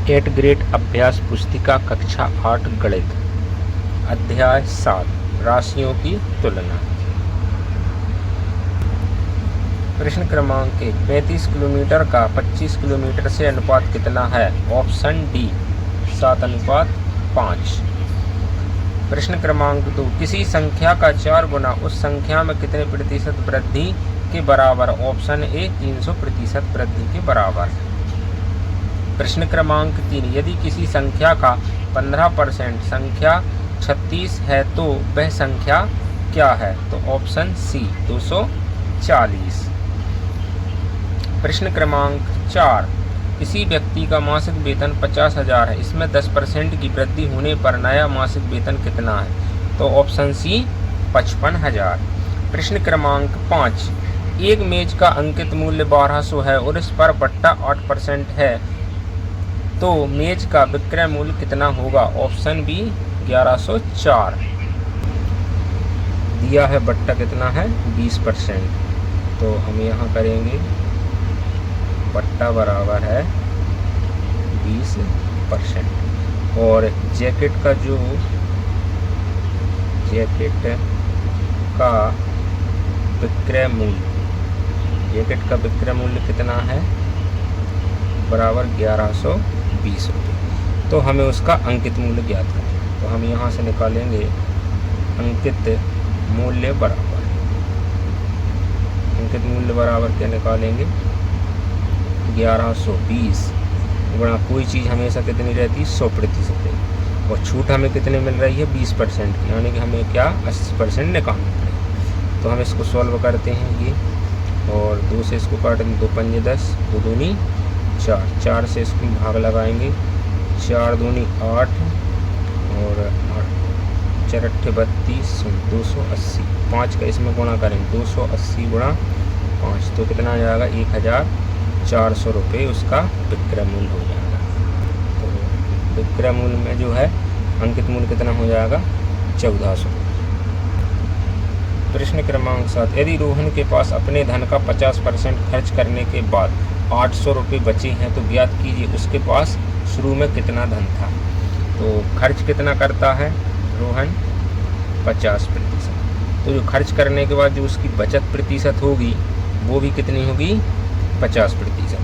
8 grade अभ्यास पुस्तिका कक्षा 8 गणित अध्याय 7 राशियों की तुलना। प्रश्न क्रमांक 1, 35 किलोमीटर का 25 किलोमीटर से अनुपात कितना है? Option D 7:5। प्रश्न क्रमांक 2, किसी संख्या का 4 गुना उस संख्या में कितने प्रतिशत वृद्धि के बराबर? ऑप्शन ए 300% वृद्धि के बराबर। प्रश्न क्रमांक 3, यदि किसी संख्या का 15% संख्या 36 है तो वह संख्या क्या है? तो ऑप्शन सी 240। प्रश्न क्रमांक 4, किसी व्यक्ति का मासिक वेतन 50,000 है, इसमें 10% की वृद्धि होने पर नया मासिक वेतन कितना है? तो ऑप्शन सी 55,000। प्रश्न क्रमांक 5, एक मेज का अंकित मूल्य 1200 है और इस पर बट्टा 8% है, तो मेज का विक्रय मूल्य कितना होगा? Option B 1104। दिया है बट्टा कितना है? 20%, तो हम यहाँ करेंगे बट्टा बराबर है 20%। और जैकेट का विक्रय मूल्य कितना है? बराबर 1120 रुपये। तो हमें उसका अंकित मूल्य ज्ञात करना। तो हम यहाँ से निकालेंगे अंकित मूल्य बराबर क्या निकालेंगे? 1120 गुणा कोई चीज़ हमेशा कितनी रहती है? 100% रहती। और छूट हमें कितने मिल रही है? 20% की, यानी कि हमें क्या 80% निकालना पड़ेगा। तो हम इसको सॉल्व करते हैं ये, और 2 से इसको काटेंगे, 2 पंजे 10, 2 दूनी 4, 4 से इसको भाग लगाएंगे, 4 दूनी 8 और 8 4 8 32, 280। 5 का इसमें गुणा करेंगे, 280 गुणा 5, तो कितना आ जाएगा? 1400 रुपये उसका विक्रय मूल्य हो जाएगा। तो विक्रय मूल्य में जो है अंकित मूल्य कितना हो जाएगा? 1400। प्रश्न क्रमांक 7, यदि रोहन के पास अपने धन का 50% खर्च करने के बाद 800 रुपये बचे हैं तो ज्ञात कीजिए उसके पास शुरू में कितना धन था। तो खर्च कितना करता है रोहन? 50%। तो जो खर्च करने के बाद जो उसकी बचत प्रतिशत होगी वो भी कितनी होगी? 50%।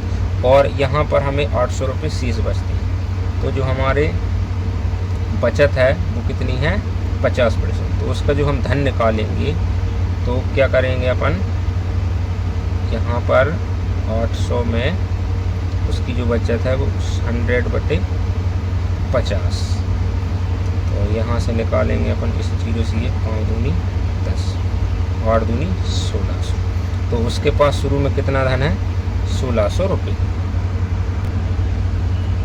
और यहाँ पर हमें 800 रुपये शेष बचते हैं, तो जो हमारे बचत है वो कितनी है? 50%। तो उसका जो हम धन निकालेंगे तो क्या करेंगे अपन? यहाँ पर 800 में उसकी जो बचत है वो 100/50। तो यहाँ से निकालेंगे अपन इस चीज़ों से, 5 दूनी 10, 8 दूनी 1600। तो उसके पास शुरू में कितना धन है? 1600 रुपये।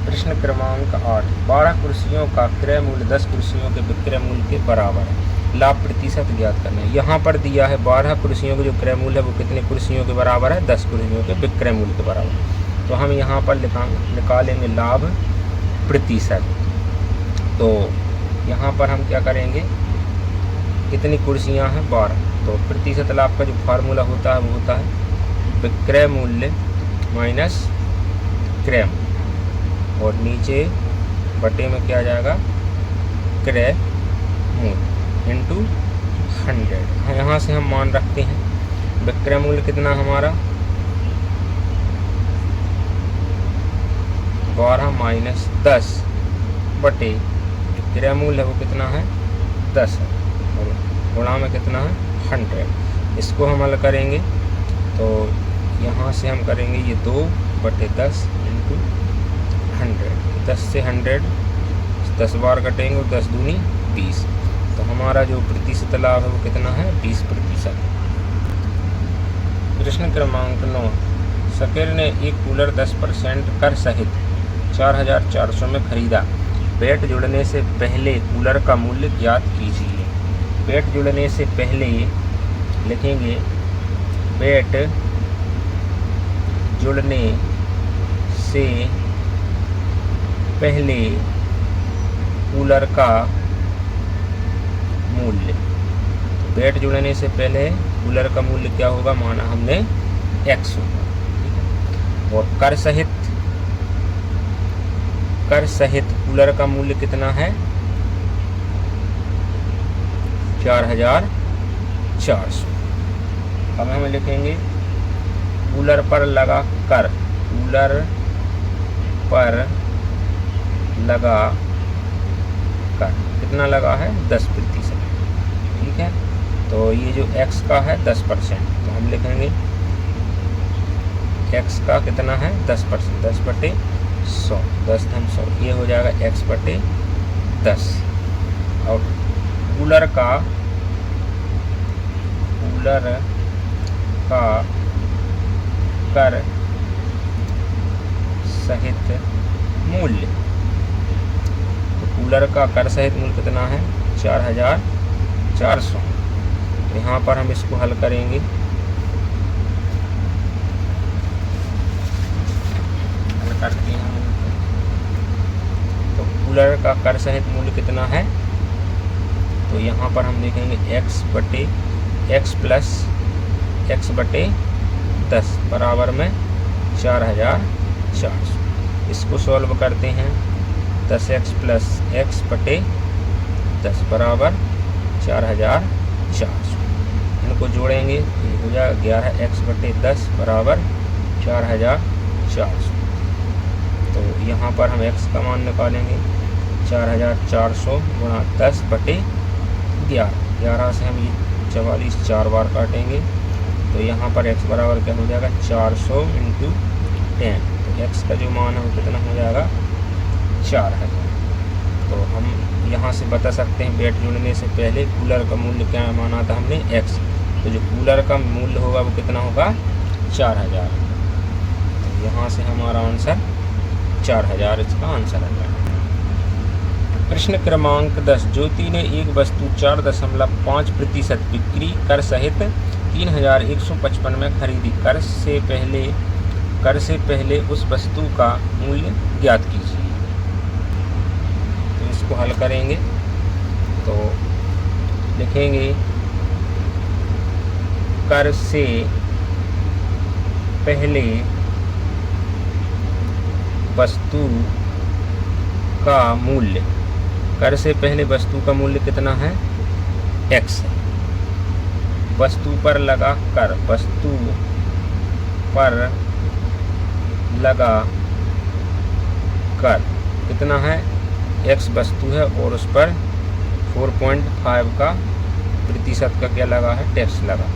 प्रश्न क्रमांक 8, 12 कुर्सियों का क्रय मूल्य 10 कुर्सियों के विक्रय मूल्य के बराबर है, लाभ प्रतिशत ज्ञात करना है। यहाँ पर दिया है 12 कुर्सियों का जो क्रय मूल्य है वो कितने कुर्सियों के बराबर है? 10 कुर्सियों के विक्रय मूल्य के बराबर। तो हम यहाँ पर निकालेंगे लाभ प्रतिशत। तो यहाँ पर हम क्या करेंगे? कितनी कुर्सियाँ हैं? 12। तो प्रतिशत लाभ का जो फार्मूला होता है वो होता है विक्रय मूल्य माइनस क्रय मूल्य, और नीचे बटे में क्या आ जाएगा? क्रय मूल्य इंटू 100। यहाँ से हम मान रखते हैं विक्रय मूल्य कितना हमारा? 12 माइनस 10 बटे क्रय मूल्य है वो कितना है? 10 है, और गुणा में कितना है? 100। इसको हम हल करेंगे तो यहाँ से हम करेंगे ये 2/10 इंटू 100। 10 से 100 10 बार कटेंगे और 10 दूनी 20। तो हमारा जो प्रतिशत लाभ है वो कितना है? 20%। प्रश्न क्रमांक 9, शकीर ने एक कूलर 10% कर सहित 4400 में खरीदा। बेट जुड़ने से पहले कूलर का मूल्य ज्ञात कीजिए। बेट जुड़ने से पहले लिखेंगे बेट जुड़ने से पहले कूलर का मूल्य। बेट जुड़ने से पहले कूलर का मूल्य क्या होगा? माना हमने x होगा। और कर सहित कर सहित कूलर का मूल्य कितना है 4400। अब हम लिखेंगे कूलर पर लगा कर, कूलर पर लगा कर कितना लगा है 10%। ठीक है, तो ये जो x का है 10%, तो हम लिखेंगे x का कितना है 10%, 10/100, 10×100 ये हो जाएगा x/10। और कूलर का कर सहित मूल्य, तो कूलर का कर सहित मूल्य कितना है 4400। तो यहाँ पर हम इसको हल करेंगे, हल करते हैं। तो कूलर का कर सहित मूल्य कितना है, तो यहाँ पर हम देखेंगे x+x/10 बराबर में 4400। इसको सॉल्व करते हैं, 10x + x/10 बराबर 4400। इनको जोड़ेंगे तो ये हो जाएगा 11x/10 बराबर 4400। तो यहाँ पर हम x का मान निकालेंगे, 4400 गुणा 10/11, 11 से हम ये 44 4 बार काटेंगे, तो यहाँ पर x बराबर क्या हो जाएगा 400 × 10। तो x का जो मान है वो कितना हो जाएगा 4000। तो हम यहाँ से बता सकते हैं बेट जोड़ने से पहले कूलर का मूल्य क्या माना था हमने x, तो जो कूलर का मूल्य होगा वो कितना होगा 4000। तो यहाँ से हमारा आंसर 4000 इसका आंसर है। प्रश्न क्रमांक 10, ज्योति ने एक वस्तु 4.5% बिक्री कर सहित 3155 में खरीदी। कर से पहले उस वस्तु का मूल्य ज्ञात कीजिए। तो इसको हल करेंगे, तो लिखेंगे कर से पहले वस्तु का मूल्य, कर से पहले वस्तु का मूल्य कितना है x है। वस्तु पर लगा कर, वस्तु पर लगा कर कितना है x वस्तु है और उस पर 4.5 का प्रतिशत का क्या लगा है टैक्स लगा।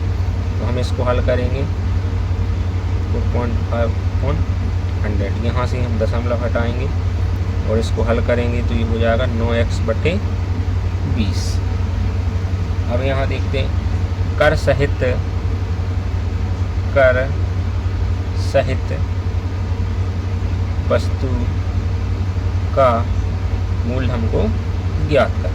तो हम इसको हल करेंगे 4.5/100, यहाँ से हम दशमलव हटाएंगे और इसको हल करेंगे तो ये हो जाएगा 9x/20। अब यहाँ देखते हैं कर सहित वस्तु का मूल्य हमको ज्ञात कर,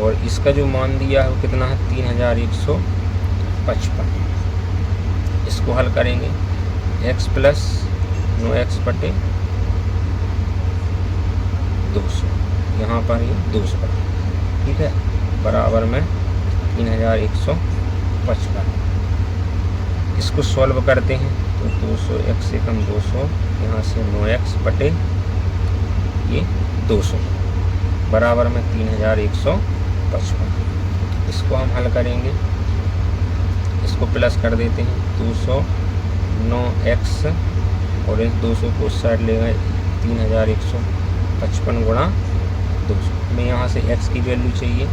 और इसका जो मान दिया है वो कितना है 3155। इसको हल करेंगे x + 9x/200, यहाँ पर ये 200 ठीक है बराबर में 3155। इसको सॉल्व करते हैं तो 200 x से कम 200, यहाँ से 9x/200 बराबर में 3155। इसको हम हल करेंगे, इसको प्लस कर देते हैं 200 9x और इस 200 को साइड ले गए 3155 गुणा 200। हमें यहाँ से x की वैल्यू चाहिए,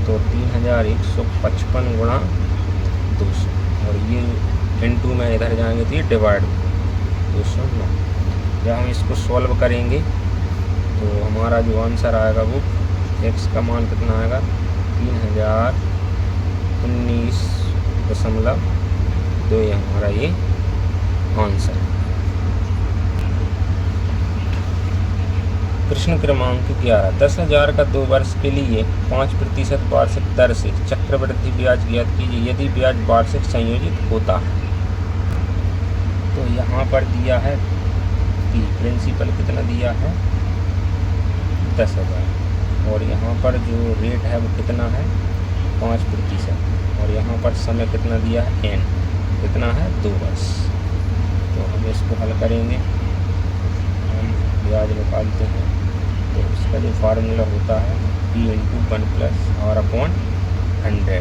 तो 3155 गुणा 200 और ये × में इधर जाएंगे तो ये डिवाइड 209। जब हम इसको सॉल्व करेंगे तो हमारा जो आंसर आएगा वो x का मान कितना आएगा 3019.2, ये हमारा ये आंसर है। प्रश्न क्रमांक 11, 10,000 का 2 वर्ष के लिए 5% वार्षिक दर से चक्रवृद्धि ब्याज ज्ञात कीजिए यदि ब्याज वार्षिक संयोजित होता है। तो यहाँ पर दिया है कि प्रिंसिपल कितना दिया है 10,000 और यहाँ पर जो रेट है वो कितना है 5% और यहाँ पर समय कितना दिया है n, कितना है 2 वर्ष। तो हम इसको हल करेंगे, हम ब्याज निकालते हैं तो उसका जो फार्मूला होता है P इंटू 1 प्लस R/100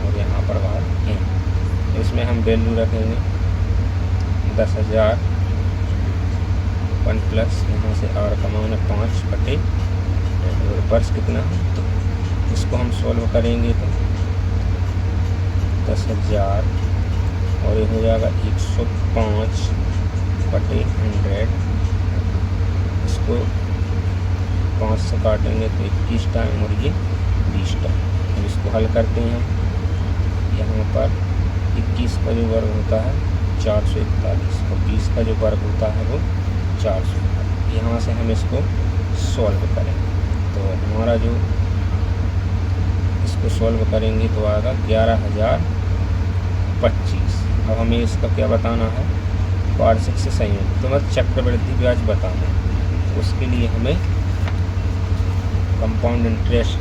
और यहाँ पर बाहर n। इसमें हम वैल्यू रखेंगे 10,000 1 प्लस यहाँ से R का मान है 5/, और वर्ष कितना है तो इसको हम सॉल्व करेंगे तो 10,000 और ये हो जाएगा 105/100। इसको 5 से काटेंगे तो 21 टाइम और ये 20 टाइम। अब इसको हल करते हैं। यहाँ पर 21 का जो वर्ग होता है 441 और 20 का जो वर्ग होता है वो 400। यहाँ से हम इसको सॉल्व करेंगे तो हमारा जो इसको सॉल्व करेंगे तो आएगा 11,025। अब हमें इसका क्या बताना है, वार्षिक से संयुक्त तो मतलब चक्रवृद्धि ब्याज बताना है। उसके लिए हमें कंपाउंड इंटरेस्ट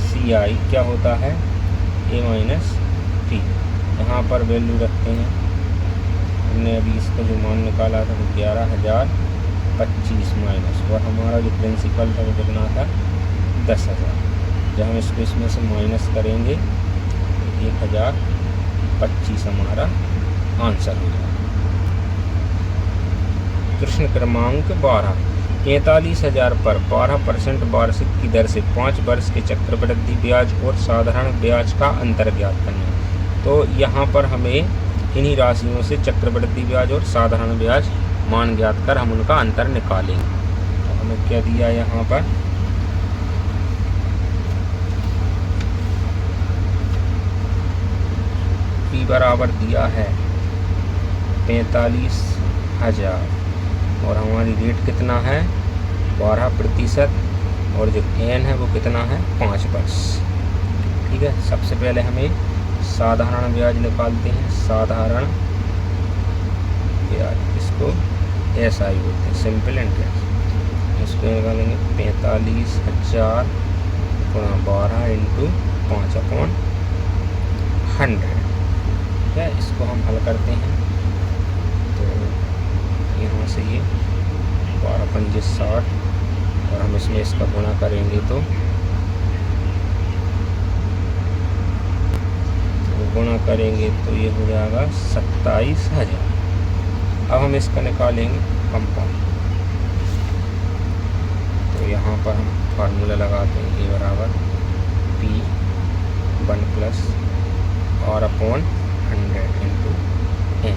CI क्या होता है A माइनस T। यहाँ पर वैल्यू रखते हैं, हमने अभी इसका जो मान निकाला था वो 11,025 माइनस, और हमारा जो प्रिंसिपल था वो कितना था 10,000। जब हम इसको इसमें से माइनस करेंगे 1,025 हमारा आंसर हो जाएगा। प्रश्न क्रमांक 12, 43,000 पर 12% वार्षिक की दर से 5 वर्ष के चक्रवृद्धि ब्याज और साधारण ब्याज का अंतर ज्ञात करना है। तो यहाँ पर हमें इन्हीं राशियों से चक्रवृद्धि ब्याज और साधारण ब्याज मान ज्ञात कर हम उनका अंतर निकालेंगे। तो हमें क्या दिया यहाँ पर, P बराबर दिया है 45,000 और हमारी रेट कितना है 12% और जो n है वो कितना है 5 वर्ष। ठीक है, सबसे पहले हमें साधारण ब्याज निकालते हैं। साधारण ब्याज, इसको SI बोलते हैं, सिंपल इंटरेस्ट। इसको निकालेंगे 45,000 गुणा 12 इंटू 5/100। ठीक है, इसको हम हल करते हैं तो यहाँ से ये 12×5 = 60 और हम इसमें इसका गुणा करेंगे तो गुणा करेंगे तो ये हो जाएगा 27,000। अब हम इसका निकालेंगे कंपाउंड, तो यहाँ पर हम फार्मूला लगाते हैं A बराबर P 1 plus R/100 into n।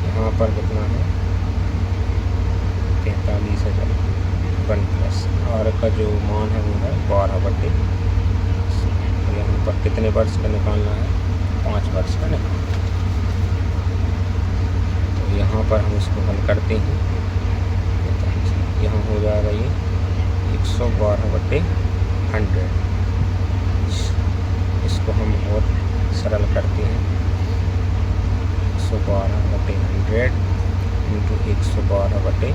यहाँ पर कितना है 43,000 1 प्लस R का जो मान है वो है 12/। यहाँ पर कितने वर्ष का निकालना है 5 वर्ष का निकालना। तो यहाँ पर हम इसको हल करते हैं, यहाँ हो जाएगा ये 112/100। इसको हम और सरल करते हैं, 112/100 इंटू 112/100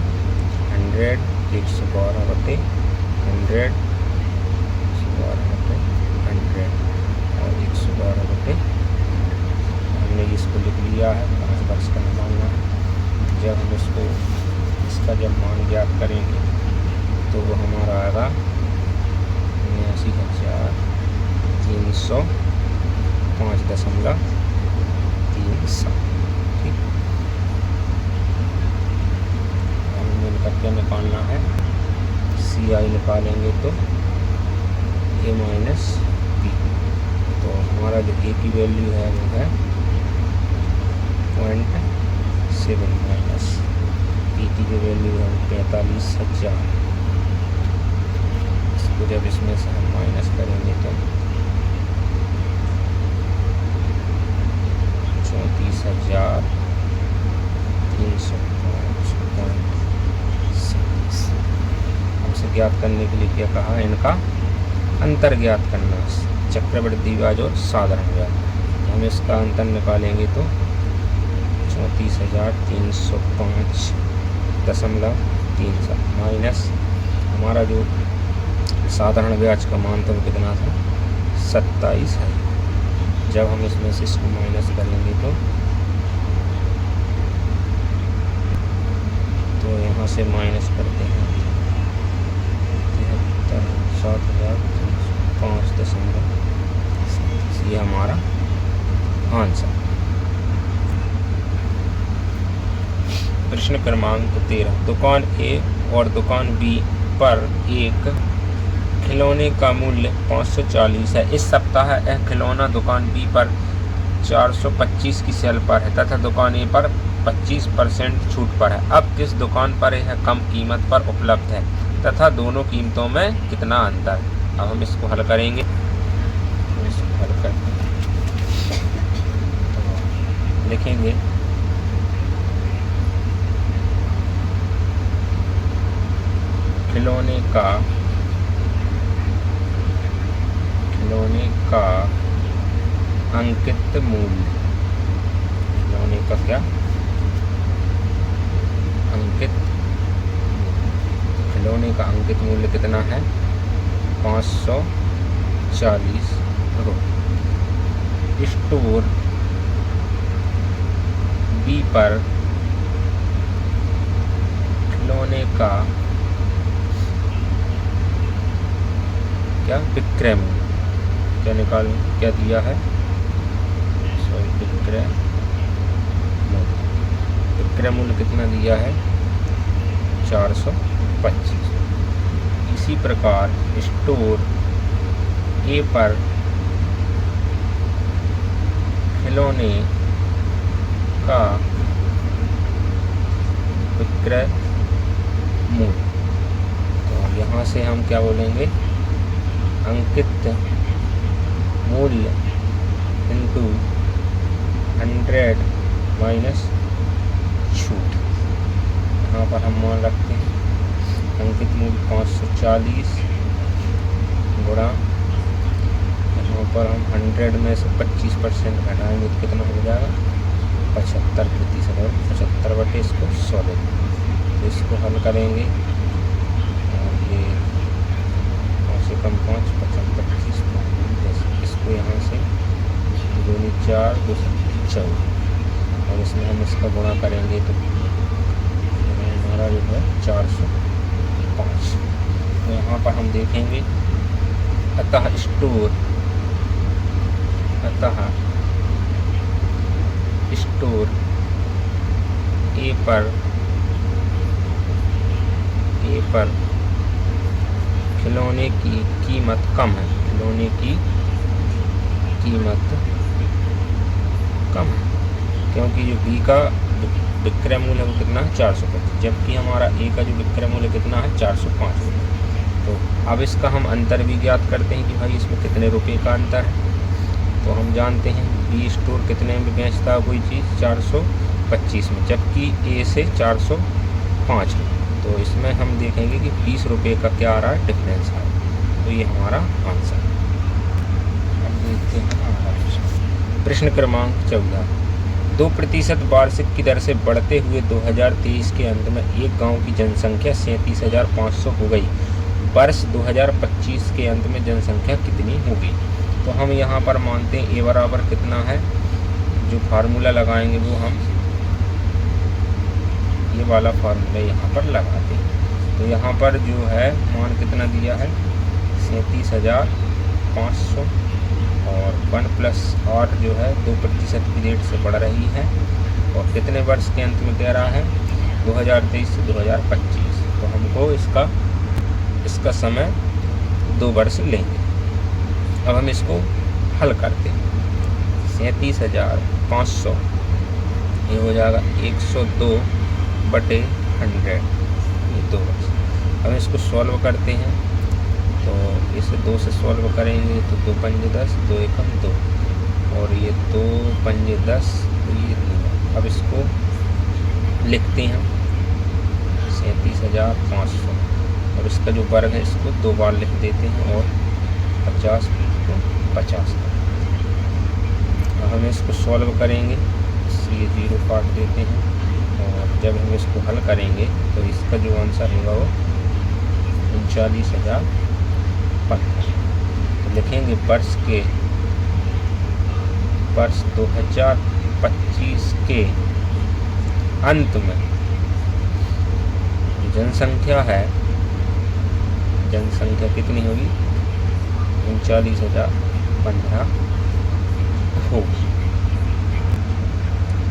112/100 112/100 और 112/100। हमने इसको लिख लिया है, 5 वर्ष का निकालना है। जब हम इसका जब मान ज्ञात करेंगे तो वो हमारा आएगा 79,305.300। ठीक, हमें मिलकर क्या निकालना है, CI निकालेंगे तो A माइनस P। तो हमारा जो A की वैल्यू है वो है 0.7 माइनस P की जो वैल्यू है 45,000। इसको जब इसमें से हम माइनस करेंगे तो 34,305.27। हमसे ज्ञात करने के लिए क्या कहा, इनका अंतर ज्ञात करना, चक्रवृद्धि ब्याज और साधारण ब्याज। हम इसका अंतर निकालेंगे तो 34,305.37 माइनस हमारा जो साधारण ब्याज का मान था वो कितना था 27 है। जब हम इसमें से इसको माइनस करेंगे तो यहाँ से माइनस करते हैं 73,7,5.7, ये हमारा आंसर। प्रश्न क्रमांक 13, दुकान ए और दुकान बी पर एक खिलौने का मूल्य 540 है। इस सप्ताह यह खिलौना दुकान बी पर 425 की सेल पर है तथा दुकान ए पर 25% छूट पर है। अब किस दुकान पर यह कम कीमत पर उपलब्ध है तथा दोनों कीमतों में कितना अंतर है। अब हम इसको हल करेंगे। इसको हल करते हैं तो लिखेंगे खिलौने का अंकित मूल्य, खिलौने का क्या अंकित, खिलौने का अंकित मूल्य कितना है 540 रुपये। स्टोर बी पर खिलौने का क्या विक्रय मूल्य, क्या दिया है, विक्रय मूल्य कितना दिया है 425। इसी प्रकार स्टोर ए पर खिलौने का विक्रय मूल्य, तो यहाँ से हम क्या बोलेंगे, अंकित मूल्य इंटू 100 माइनस छूट। यहाँ पर हम मान रखते हैं अंकित मूल्य 540 गुणा, यहाँ पर हम 100 में से 25% घटाएंगे तो कितना हो जाएगा 75%, और 75 बटे इसको 100 देंगे। तो इसको हल करेंगे और ये 5 से कम 5, 25, इसको यहाँ से 2 × 4 2 × 14, और इसमें हम इसका गुणा करेंगे तो हमारा जो है 405। तो यहाँ पर हम देखेंगे अतः स्टोर ए पर खिलौने की कीमत कम है, खिलौने की कीमत कम है, क्योंकि जो बी का विक्रय मूल्य है वो कितना है 425, जबकि हमारा ए का जो विक्रय मूल्य कितना है 405 रुपये। तो अब इसका हम अंतर भी ज्ञात करते हैं कि भाई इसमें कितने रुपए का अंतर है। तो हम जानते हैं बी स्टोर कितने में बेचता है कोई चीज़ 425 में, जबकि ए से 405 में। तो इसमें हम देखेंगे कि 20 रुपये का क्या आ रहा है डिफरेंस है। तो ये हमारा आंसर है। अब देखते हैं प्रश्न क्रमांक 14, 2% वार्षिक की दर से बढ़ते हुए 2023 के अंत में एक गांव की जनसंख्या 37,500 हो गई। वर्ष 2025 के अंत में जनसंख्या कितनी होगी। तो हम यहाँ पर मानते हैं ए बराबर कितना है, जो फार्मूला लगाएंगे वो हम ये वाला फार्मूला यहाँ पर लगाते हैं। तो यहाँ पर जो है मान कितना दिया है 37,500, और 1+8 जो है 2% की रेट से बढ़ रही है, और कितने वर्ष के अंत में कह रहा है 2023 से 2025। तो हमको इसका समय 2 वर्ष लेंगे। अब हम इसको हल करते हैं। 37,500 ये हो जाएगा 102/100, ये 2 वर्ष। अब इसको सॉल्व करते हैं तो इसे 2 से सॉल्व करेंगे तो 2 × 5 = 10, 2 × 1 = 2, और ये 2 × 5 = 10, तो ये 2। अब इसको लिखते हैं 37,500, और इसका जो वर्ग है इसको 2 बार लिख देते हैं, और 50 को 50 का। अब हम इसको सॉल्व करेंगे, ये 0 काट देते हैं, और जब हम इसको हल करेंगे तो इसका जो आंसर होगा वो 39,015। तो लिखेंगे वर्ष 2025 के अंत में जनसंख्या है, जनसंख्या कितनी होगी, 39,015 होगी।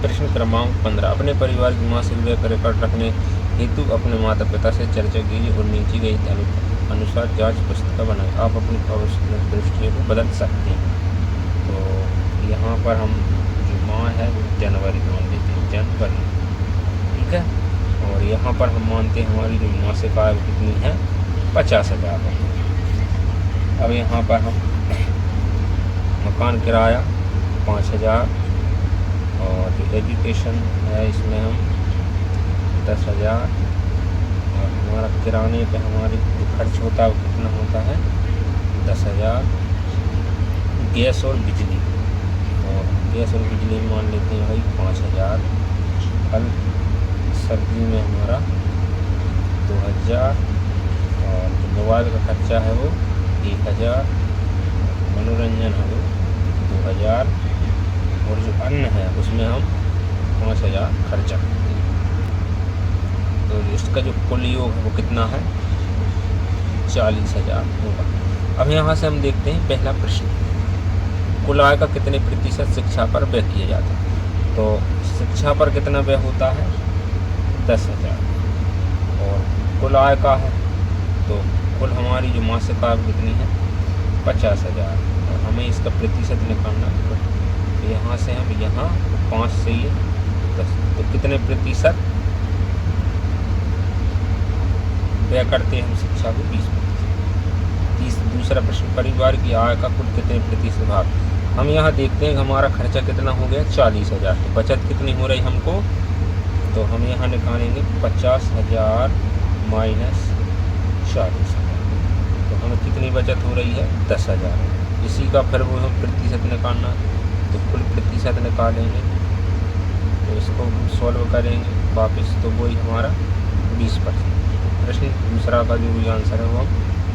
प्रश्न क्रमांक 15, अपने परिवार की मासिक व्यय का रिकॉर्ड रखने हेतु अपने माता पिता से चर्चा कीजिए और नीचे गई अनुसार जांच पुस्तिका बनाएं। आप अपनी दृष्टियों को बदल सकते हैं। तो यहाँ पर हम जो माह है वो जनवरी मान लेते हैं, जनवरी, ठीक है। और यहाँ पर हम मानते हैं हमारी जो मासिक आय कितनी है, 50,000 है। अब यहाँ पर हम मकान किराया 5,000 और जो एजुकेशन है इसमें हम 10,000 और हमारा किराने पे हमारी जो खर्च होता है वो कितना होता है, 10,000। गैस और बिजली, और गैस और बिजली मान लेते हैं भाई 5,000। फल सब्जी में हमारा 2,000 और जो मोबाइल का खर्चा है वो 1,000, मनोरंजन है वो 2,000 और जो अन्न है उसमें हम 5,000 खर्चा करते हैं। तो इसका जो कुल योग है वो कितना है, 40,000 होगा। अब यहाँ से हम देखते हैं पहला प्रश्न, कुल आय का कितने प्रतिशत शिक्षा पर व्यय किया जाता है। तो शिक्षा पर कितना व्यय होता है, 10,000। और कुल आय का है तो कुल हमारी जो मासिक आय कितनी है, 50,000 और हमें इसका प्रतिशत निकालना है। तो यहाँ से हम यहाँ 5 से ये 10, तो कितने प्रतिशत व्यय करते हैं हम शिक्षा को, 20%। दूसरा प्रश्न, परिवार की आय का कुल कितने प्रतिशत भाग। हम यहाँ देखते हैं कि हमारा खर्चा कितना हो गया, 40,000। तो बचत कितनी हो रही हमको, तो हम यहाँ निकालेंगे 50,000 माइनस 40,000, तो हमें कितनी बचत हो रही है, 10,000। इसी का फिर वो हम प्रतिशत निकालना, तो कुल प्रतिशत निकालेंगे, तो इसको हम सॉल्व करेंगे वापस, तो वही हमारा 20%। प्रश्न दूसरा का जो भी आंसर है वो हम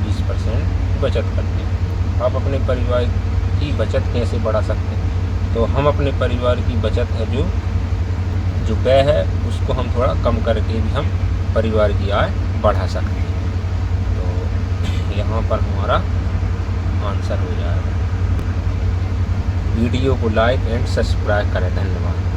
20% बचत करते हैं। आप अपने परिवार की बचत कैसे बढ़ा सकते हैं, तो हम अपने परिवार की बचत है जो व्यय है उसको हम थोड़ा कम करके भी हम परिवार की आय बढ़ा सकते हैं। तो यहाँ पर हमारा आंसर हो जाएगा। वीडियो को लाइक एंड सब्सक्राइब करें। धन्यवाद।